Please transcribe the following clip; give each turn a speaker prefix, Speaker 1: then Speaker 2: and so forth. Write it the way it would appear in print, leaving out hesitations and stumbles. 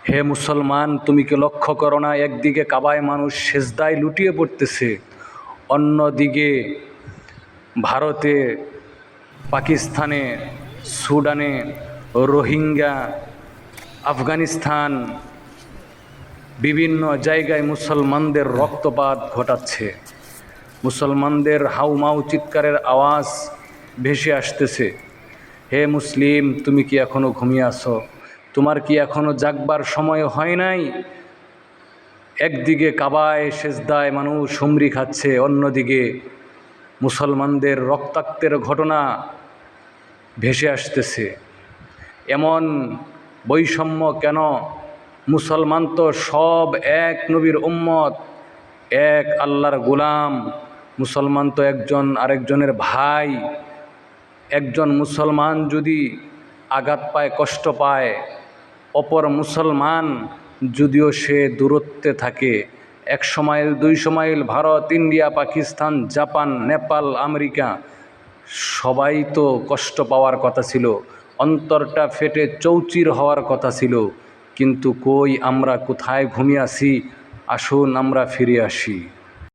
Speaker 1: হে মুসলমান, তুমি কি লক্ষ্য করো না, একদিকে কাবায় মানুষ সেজদায় লুটিয়ে পড়তেছে, অন্যদিকে ভারতে, পাকিস্তানে, সুদানে, রোহিঙ্গা, আফগানিস্তান, বিভিন্ন জায়গায় মুসলমানদের রক্তপাত ঘটাচ্ছে। মুসলমানদের হাউমাউ চিৎকারের আওয়াজ ভেসে আসতেছে। হে মুসলিম, তুমি কি এখনো ঘুমিয়ে আছো? তোমার কি এখনো জাগবার সময় হয় নাই? একদিকে কাবায় সেজদায় মানুষ হুমড়ি খাচ্ছে, অন্যদিকে মুসলমানদের রক্তাক্তের ঘটনা ভেসে আসতেছে। এমন বৈষম্য কেন? মুসলমান তো সব এক নবীর উম্মত, এক আল্লাহর গোলাম। মুসলমান তো একজন আরেকজনের ভাই। একজন মুসলমান যদি আঘাত পায়, কষ্ট পায়, অপর মুসলমান যদিও সে দূরত্বে থাকে, 100 mile 200 mile, Bharat, India, Pakistan, Japan, Nepal, America, সবাই তো কষ্ট পাওয়ার কথা ছিল, অন্তরটা ফেটে চৌচির হওয়ার কথা ছিল। কিন্তু কই, আমরা কোথায় ঘুমিয়ে আছি? আসুন আমরা ফিরে আসি।